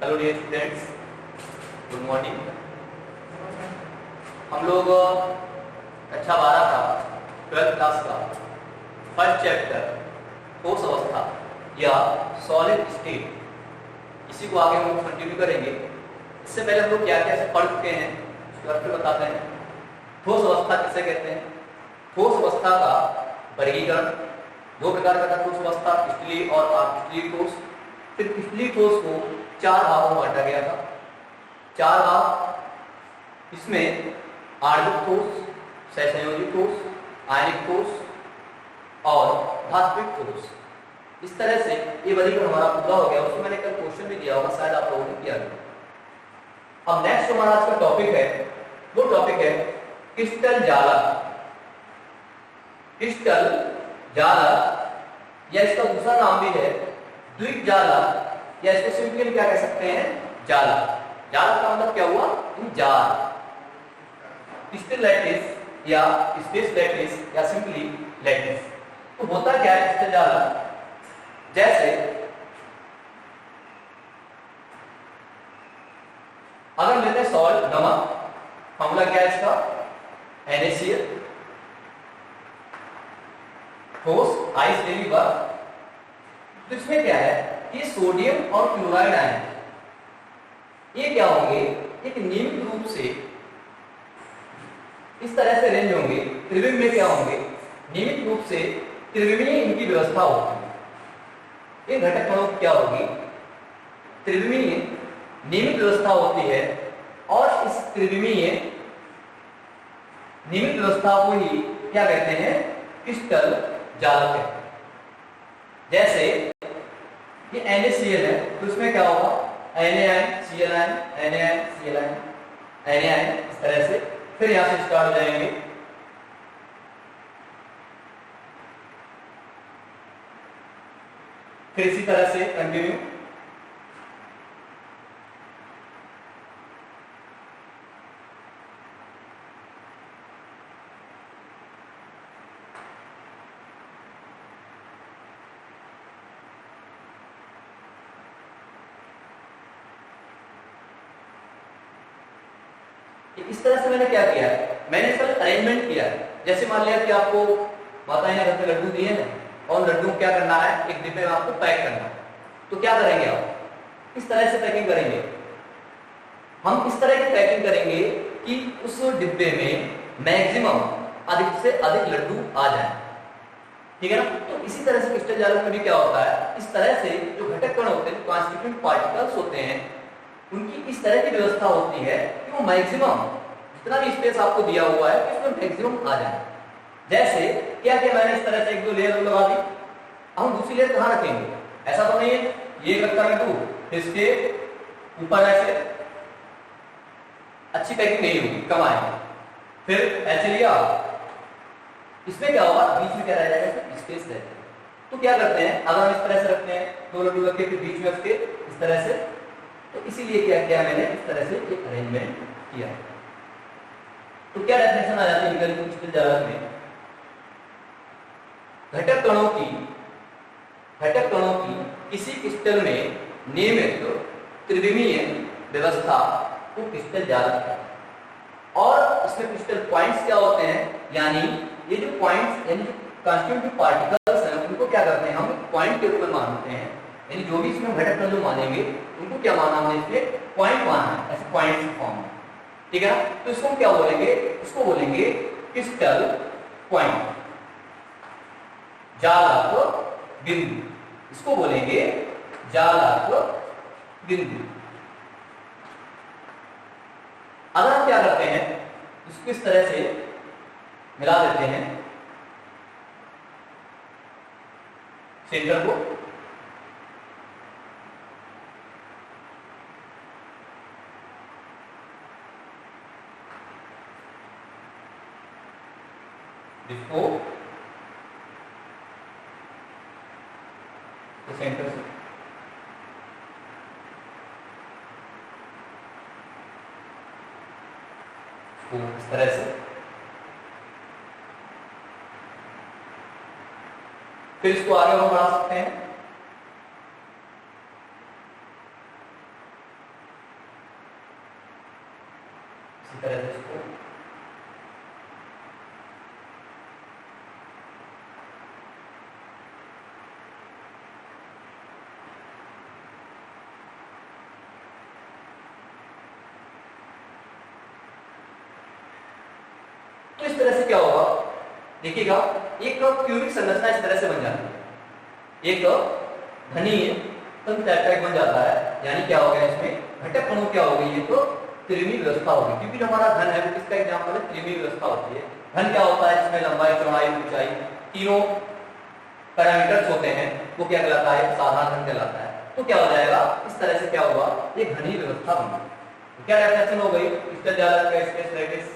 Hello dear students, good morning. हम लोग कक्षा 12 का 12th क्लास का फर्स्ट चैप्टर ठोस अवस्था या सॉलिड स्टेट, इसी को आगे हम लोग कंटिन्यू करेंगे। इससे पहले हम लोग क्या क्या पढ़ चुके हैं उसके बारे में बताते हैं। ठोस अवस्था किसे कहते हैं? ठोस अवस्था का वर्गीकरण दो प्रकार का था, ठोस अवस्था क्रिस्टलीय और अक्रिस्टलीय ठोस। फिर क्रिस्टलीय ठोस को 4 भागों में बांटा गया था। 4 भाग, इसमें आणविक ठोस, सहसंयोजी ठोस, आयनिक ठोस और धात्विक ठोस। इस तरह से ये वर्गीकरण हमारा पूरा हो गया। उसमें मैंने कल क्वेश्चन भी दिया होगा, शायद आप लोगों ने किया होगा। अब नेक्स्ट हमारा आज का टॉपिक है, वो टॉपिक है क्रिस्टल जालक। क्रिस्टल जालक या इसका दूसरा नाम भी है द्विक जालक, या इसको सिंपली क्या कह सकते हैं? जालक। जालक का मतलब क्या हुआ? जाल। क्रिस्टल लैटिस या स्पेस लैटिस या सिंपली लैटिस। तो होता क्या है क्रिस्टल जालक? जैसे अगर लेते हैं सॉल्ट, नमक, फॉर्मूला क्या है इसका? NaCl, ठोस आइस ले ली बर्फ। तो इसमें क्या है, ये सोडियम और क्लोराइड आयन, ये क्या होंगे? एक नियमित रूप से इस तरह से रेंज होंगे। त्रिविम में क्या होंगे? नियमित रूप से त्रिविमीय इनकी व्यवस्था होगी। ये घटक कणों की क्या होगी? त्रिविमीय नियमित व्यवस्था होती है, और इस त्रिविमीय नियमित व्यवस्था को ही क्या कहते हैं? क्रिस्टल जालक है। जैसे ये NaCl है, तो इसमें क्या होगा? NaCl, NaCl, Na, इस तरह से फिर यहां से स्टार्ट हो जाएंगे। फिर इसी तरह से कंटिन्यू। इस तरह से मैंने क्या किया है? मैंने इसका अरेंजमेंट किया है। जैसे मान लिया कि आपको माताएं ने घर पे लड्डू दिए हैं, और लड्डू क्या करना है? एक डिब्बे में आपको पैक करना है। तो क्या करेंगे आप? इस तरह से पैकिंग करेंगे। हम इस तरह की पैकिंग करेंगे कि उस डिब्बे में मैक्सिमम अधिक से अधिक लड्डू आ जाए। ठीक है ना? तो इसी तरह से क्रिस्टल जालक में भी क्या होता है? इस तरह से जो घटक कण होते हैं, कॉन्स्टिट्यूएंट पार्टिकल्स होते हैं, उनकी इस तरह की व्यवस्था होती है कि वो मैक्सिमम जितना भी स्पेस आपको दिया हुआ है उसमें मैक्सिमम आ जाए। जैसे क्या क्या मैंने इस तरह से एक दो लेयर लगा दी। हम दूसरी लेयर कहाँ रखेंगे? ऐसा तो नहीं है ये रखा लड्डू इसके ऊपर ऐसे, अच्छी पैकिंग नहीं होगी, कम आएगी। फिर ऐसे लिया, इसमें क्या होगा? बीच में क्या रह जाएगा? स्पेस रहेगा। तो क्या करते हैं, अगर हम इस तरह से रखते हैं, दो लड्डू रख के फिर बीच में रखते इस तरह से, तो इसीलिए क्या किया मैंने? इस तरह से एक अरेंजमेंट किया। तो क्या डेफिनेशन आ जाती है क्रिस्टल जालक में? घटक कणों की किसी क्रिस्टल में नियमित त्रिविमीय व्यवस्था को क्रिस्टल जालक है। और इसमें क्रिस्टल पॉइंट्स क्या होते हैं? यानी ये जो पॉइंट्स यानी कॉन्स्टिट्यूएंट पार्टिकल्स हैं, उनको क्या करते हैं? हम पॉइंट के रूप में मानते हैं। यानी जो भी इसमें घटक कण जो मानेंगे उनको क्या माना हमने? इसमें पॉइंट माना है, ऐसे पॉइंट्स की फॉर्म में। ठीक है ना? तो इसको हम क्या बोलेंगे? इसको बोलेंगे क्रिस्टल पॉइंट, जालक बिंदु। इसको बोलेंगे जालक बिंदु। अगर हम क्या करते हैं, इसको इस तरह से मिला देते हैं सेंटर को, इसको तो सेंटर से इस तरह से, फिर इसको आगे हम बढ़ा सकते हैं। इसी तरह से इसको तो इस तरह से क्या होगा, देखिएगा एक क्यूबिक संरचना इस तरह से बन जाती है, एक घनीय तंतु टाइप का बन जाता है। यानी क्या हो गया, इसमें घटक अणु क्या हो गई, ये तो त्रिमी व्यवस्था होगी, क्योंकि जो हमारा घन है वो किसका एग्जाम्पल है, त्रिमी व्यवस्था होती है। घन क्या होता है, इसमें लंबाई चौड़ाई ऊंचाई तीनों पैरामीटर्स होते हैं, वो क्या कहलाता है, साधारण घन कहलाता है। तो क्या हो जाएगा, इस तरह से क्या होगा, ये घनी व्यवस्था बन गई। तो क्या डेफिनेशन हो गई, क्रिस्टल जालक का space lattice,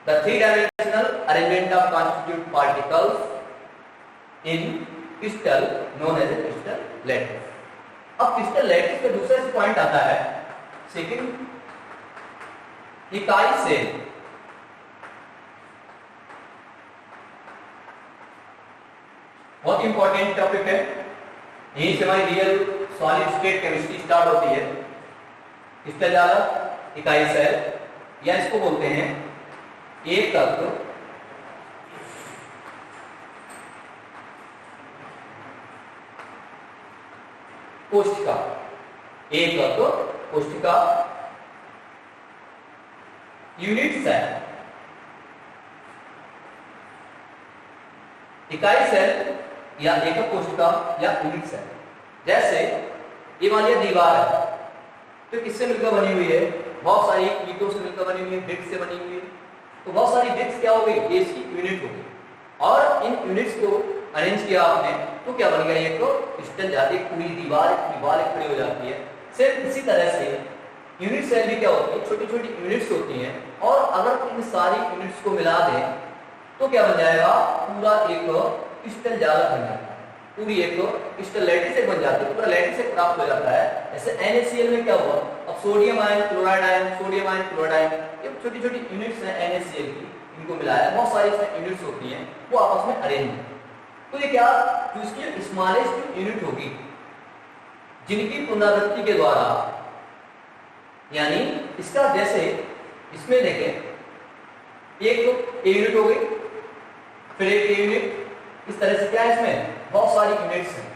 the three-dimensional arrangement of constituent particles in crystal known as a crystal lattice। अब क्रिस्टल लैटिस पे दूसरा पॉइंट आता है, सेकंड इकाई सेल। बहुत इंपॉर्टेंट टॉपिक है, यहीं से हमारी real solid state chemistry start होती है। क्रिस्टल जालक, इकाई सेल, या इसको बोलते हैं एक तत्व कोशिका, एक तत्व कोशिका, यूनिट सेल, इकाई सेल या एकक कोशिका या यूनिट सेल। जैसे ये मान लिया दीवार है, तो किससे मिलकर बनी हुई है, बहुत सारी ईंटों से मिलकर बनी हुई है, ब्रिक्स से बनी हुई है। तो बहुत सारी ब्रिक्स क्या हो गई, ये इसकी यूनिट हो गई, और इन यूनिट्स को अरेंज किया आपने तो क्या बन गया, एक तो क्रिस्टल जाती, पूरी दीवार खड़ी हो जाती है। सिर्फ इसी तरह से यूनिट सेल भी क्या होती है, छोटी छोटी यूनिट्स होती हैं, और अगर इन सारी यूनिट्स को मिला दें तो क्या बन जाएगा, पूरा एक क्रिस्टल जालक बन जाता है, पूरी एक क्रिस्टल लैटिस बन जाती है, पूरा लैटिस प्राप्त हो जाता है। जैसे NaCl में क्या हुआ, अब sodium ion chloride ion, sodium ion chloride ion, ये छोटी छोटी यूनिट्स हैं NaCl की, इनको मिलाया, बहुत सारी इसमें यूनिट्स होती हैं, वो आपस में अरेंज है। तो ये क्या, जो इसकी स्मॉलेस्ट यूनिट होगी, जिनकी पुनरावृत्ति के द्वारा, यानी इसका जैसे इसमें देखें एक ए यूनिट हो गई, फिर एक ए यूनिट, इस तरह से क्या है, इसमें बहुत सारी यूनिट्स हैं,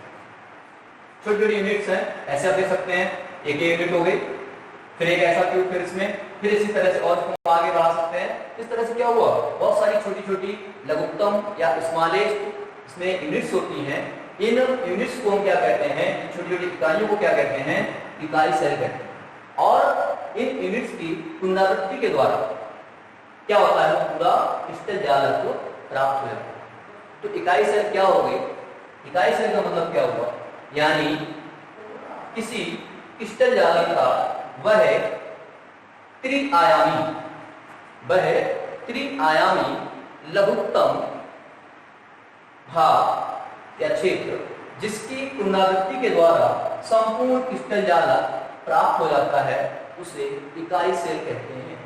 छोटी छोटी यूनिट्स हैं, ऐसे आप देख सकते हैं, एक ए यूनिट हो गई, फिर एक ऐसा क्यूब, फिर इसमें, फिर इसी तरह से और इसको आगे बढ़ा सकते हैं। इस तरह से क्या हुआ, बहुत सारी छोटी छोटी लघुत्तम या स्मॉलेस्ट इसमें यूनिट्स होती हैं। इन यूनिट्स को हम क्या कहते हैं, छोटी छोटी इकाइयों को क्या कहते हैं, इकाई सेल कहते हैं। और इन यूनिट्स की पुनरावृत्ति के द्वारा क्या होता है, पूरा क्रिस्टल जालक को प्राप्त हो जाता है। तो इकाई सेल क्या हो गई, इकाई सेल का मतलब क्या हुआ, यानी किसी क्रिस्टल जालक का वह त्रिआयामी लघुत्तम भाग या क्षेत्र, जिसकी पुनरावृत्ति के द्वारा संपूर्ण क्रिस्टल जालक प्राप्त हो जाता है, उसे इकाई सेल कहते हैं।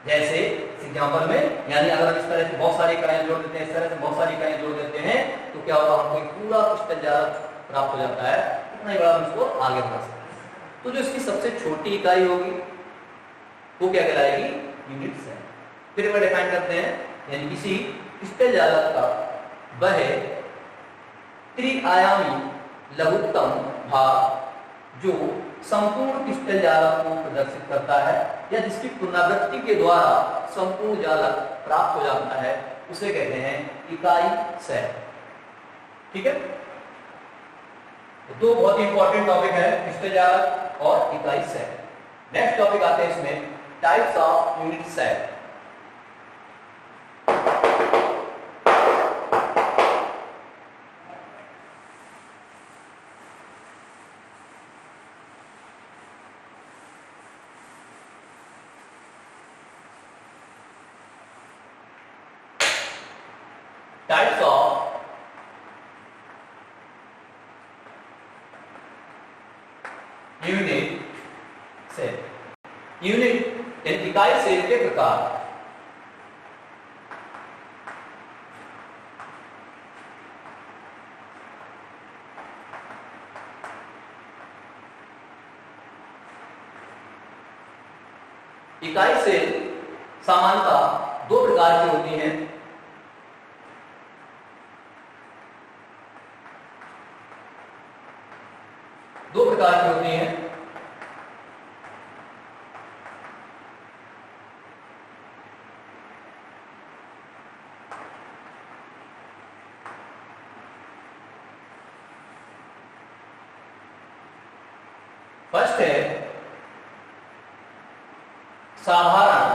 जैसे एग्जांपल में, यानी अगर इस तरह से बहुत सारी इकाइयां जोड़ देते हैं, इस तरह से बहुत सारी इकाइयां जोड़ देते हैं, तो क्या होगा, हमको पूरा क्रिस्टल जालक प्राप्त हो जाता है। इतना ही बड़ा हम इसको आगे बढ़ा सकते हैं। तो जो इसकी सबसे छोटी इकाई होगी वो क्या कहलाएगी, यूनिट सेल। फिर हम डिफाइन करते हैं, यानी किसी क्रिस्टल जालक का वह त्रिआयामी लघुत्तम भाग जो संपूर्ण क्रिस्टल जालक को प्रदर्शित करता है, या जिसकी पुनरावृत्ति के द्वारा संपूर्ण जालक प्राप्त हो जाता है, उसे कहते हैं इकाई सेल। ठीक है, दो बहुत ही इंपॉर्टेंट टॉपिक है, क्रिस्टल जालक और इकाई सेल। नेक्स्ट टॉपिक आते हैं इसमें, types of unit cell. Types of unit cell. Unit इकाई सेल के प्रकार। इकाई सेल सामान्यतः दो प्रकार की होती हैं। दो प्रकार की होती हैं। फर्स्ट है साधारण,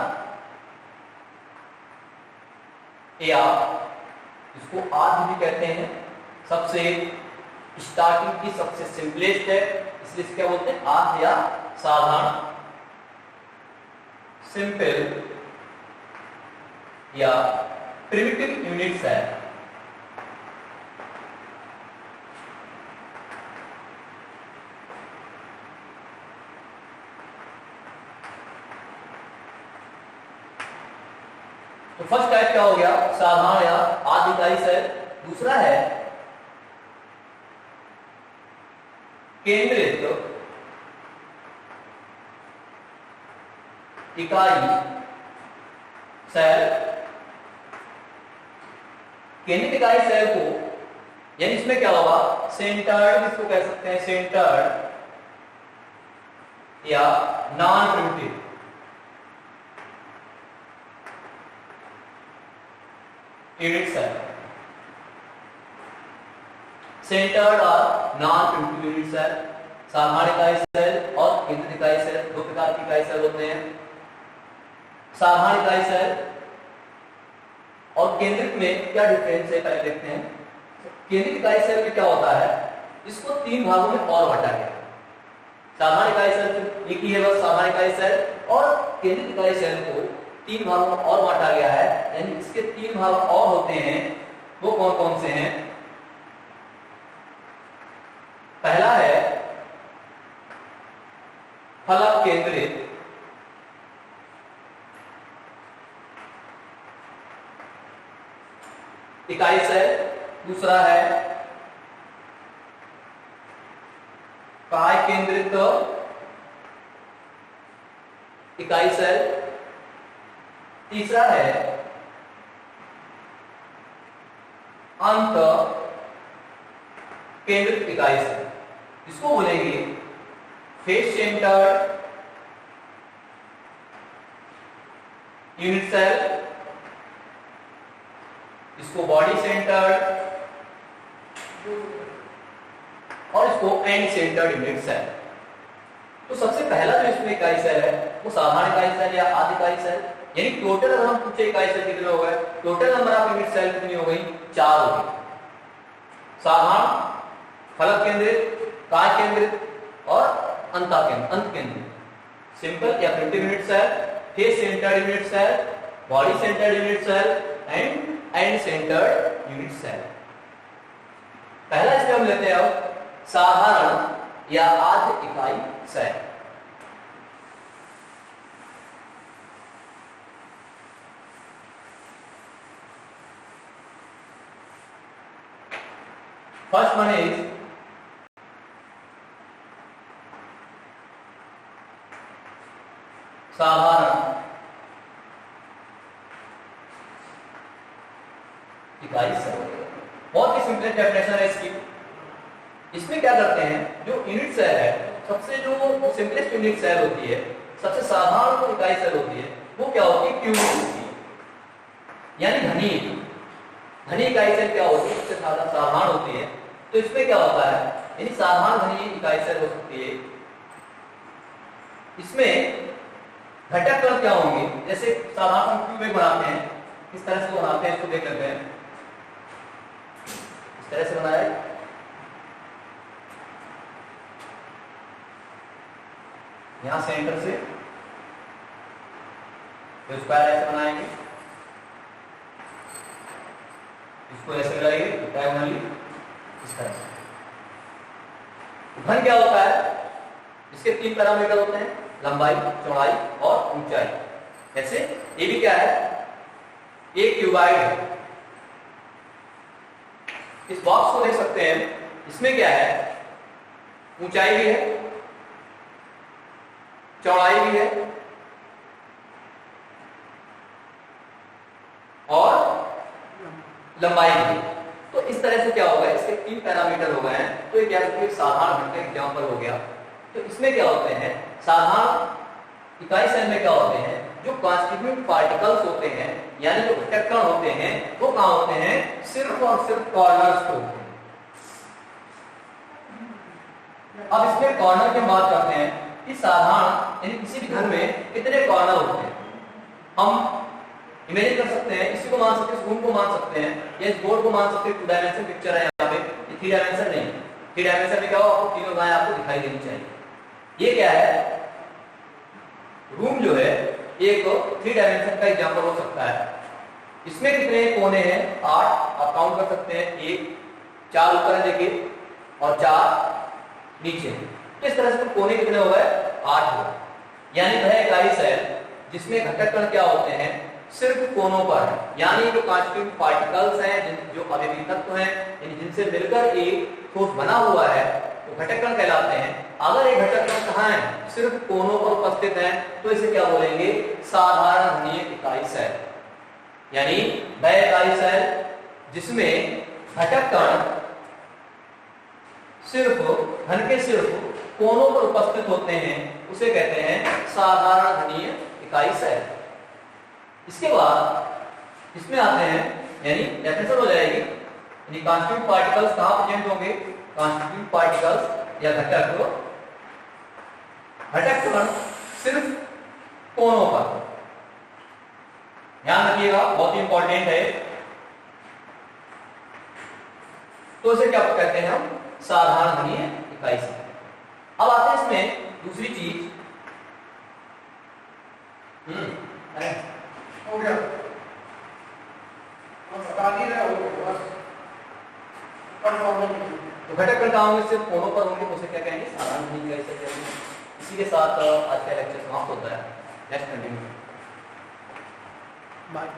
या इसको आदि भी कहते हैं, सबसे स्टार्टिंग की सबसे सिंपलेस्ट है, इसलिए इसे क्या बोलते हैं, आदि या साधारण, सिंपल या प्रिमिटिव यूनिट्स है। तो फर्स्ट टाइप क्या हो गया, साधारण या आदि इकाई सेल। दूसरा है केंद्रित इकाई सेल। केंद्रित इकाई सेल को, यानी इसमें क्या होगा, सेंटर्ड, इसको कह सकते हैं सेंटर्ड या non primitive unit cell. Centred और नॉन प्रिमिटिव यूनिट सेल, साधारण इकाई सेल और केंद्रित इकाई सेल, दो प्रकार की इकाई सेल होते हैं। साधारण इकाई सेल और केंद्रित में क्या डिफरेंस है, पहले देखते हैं। केंद्रित इकाई सेल में क्या होता है, इसको तीन भागों में और बांटा गया। साधारण इकाई सेल एक ही है बस, साधारण इकाई सेल, और केंद्रित इकाई सेल को तीन भागों में और बांटा गया है, यानी इसके तीन भाग और होते हैं। वो कौन कौन से हैं? पहला है फलक केंद्रित इकाई सेल, दूसरा है काय केंद्रित इकाई सेल, तीसरा है अंत केंद्रित इकाई सेल। इसको बोलेंगे फेस सेंटर्ड यूनिट सेल, इसको बॉडी सेंटर्ड और इसको एंड सेंटर्ड यूनिट सेल। तो सबसे पहला जो इसमें इकाई सेल है वो साधारण इकाई सेल या आदि इकाई सेल, यानी टोटल अगर हम पूछे इकाई सेल कितने हो गए, total number of unit cell कितनी हो गई, 4 हो गई। साधारण, फलक केंद्रित, काय केंद्रित और अंत केंद्रित। सिंपल या primitive unit cell, face centred unit cell, body centred unit cell and end centred unit cell. पहला स्टेप हम लेते हैं अब साधारण या आदि इकाई सेल। First one is साधारण इकाई सेल। बहुत ही सिंपल डेफिनेशन है इसकी। इसमें क्या करते हैं, जो यूनिट सेल है, सबसे जो सिंपलेस्ट यूनिट सेल होती है, सबसे साधारण जो इकाई सेल होती है, वो क्या होती है, क्यूबिक होती है। यानी घनी इकाई सेल क्या होती है, सबसे साधारण होती है। तो इसमें क्या होता है, यानी साधारण घनी इकाई सेल हो सकती है। इसमें घटक कण क्या होंगे, जैसे साधारण हम क्यूबिक बनाते हैं, किस तरह से बनाते हैं इसको देख लेते हैं। इस तरह से बनाया है, यहां सेंटर से तो स्क्वायर ऐसे बनाएंगे, इसको ऐसे लगाएंगे डायगोनली इस तरह से। घन क्या होता है, इसके 3 पैरामीटर होते हैं, लंबाई, चौड़ाई और ऊंचाई। ऐसे ये भी क्या है, एक क्यूबाइड है। इस बॉक्स को देख सकते हैं, इसमें क्या है, ऊंचाई भी है, चौड़ाई भी है लंबाई की। तो इस तरह से क्या होगा, इसके 3 पैरामीटर हो गए हैं। तो ये क्या है, साधारण घन का एग्जाम्पल हो गया। तो इसमें क्या होते हैं, साधारण इकाई सेल में क्या होते हैं, जो कॉन्स्टिट्यूएंट पार्टिकल्स होते हैं यानी जो घटक कण होते हैं वो कहाँ होते हैं, सिर्फ और सिर्फ कॉर्नर्स पे होते हैं। अब इसमें कॉर्नर की बात करते हैं कि साधारण यानी किसी भी घर में कितने कॉर्नर होते हैं। हम इमेजिन कर सकते हैं, इसी को मान सकते हैं, इस रूम को मान सकते हैं या इस बोर्ड को मान सकते हैं। 2 डायमेंशन पिक्चर है यहाँ पे, ये 3 डायमेंशन नहीं। 3 डायमेंशन में क्या हो, आपको तीनों गायें आपको दिखाई देनी चाहिए। ये क्या है, रूम जो है एक 3 डायमेंशन का एग्जांपल हो सकता है। इसमें कितने कोने हैं, 8। आप काउंट कर सकते हैं, 1 4 ऊपर है देखिए और 4 नीचे। तो इस तरह से कोने कितने हो गए, 8 हो गए। यानी वह इकाई सेल जिसमें घटक कण क्या होते हैं, सिर्फ कोनों पर है। यानी जो कॉन्स्टिट्यूएंट पार्टिकल्स हैं, जो अवयवी तत्व हैं, यानी जिनसे मिलकर एक ठोस बना हुआ है, वो घटक कण कहलाते हैं। अगर एक घटक कण कहाँ है, सिर्फ कोनों पर उपस्थित है, तो इसे क्या बोलेंगे, साधारण घनीय इकाई सेल। यानी वह इकाई सेल जिसमें घटक कण सिर्फ घन के सिर्फ कोनों पर उपस्थित होते हैं, उसे कहते हैं साधारण घनीय इकाई सेल। इसके बाद इसमें आते हैं, यानी डेफिनेशन हो जाएगी, यानी कॉन्स्टिट्यूएंट पार्टिकल्स कहां प्रेजेंट होंगे, कॉन्स्टिट्यूएंट पार्टिकल्स या घटक कण सिर्फ कोनों पर। ध्यान रखिएगा, बहुत ही इंपॉर्टेंट है। तो इसे क्या कहते हैं हम, साधारण घनीय इकाई सेल। अब आते हैं इसमें दूसरी चीज, हो गया, बता नहीं रहे हो बस। तो घटक कण कहाँ होंगे, सिर्फ कोनों पर होंगे, तो उसे क्या कहेंगे, साधारण घनीय इकाई सेल कहेंगे। इसी के साथ आज का लेक्चर समाप्त होता है। Next continue bye.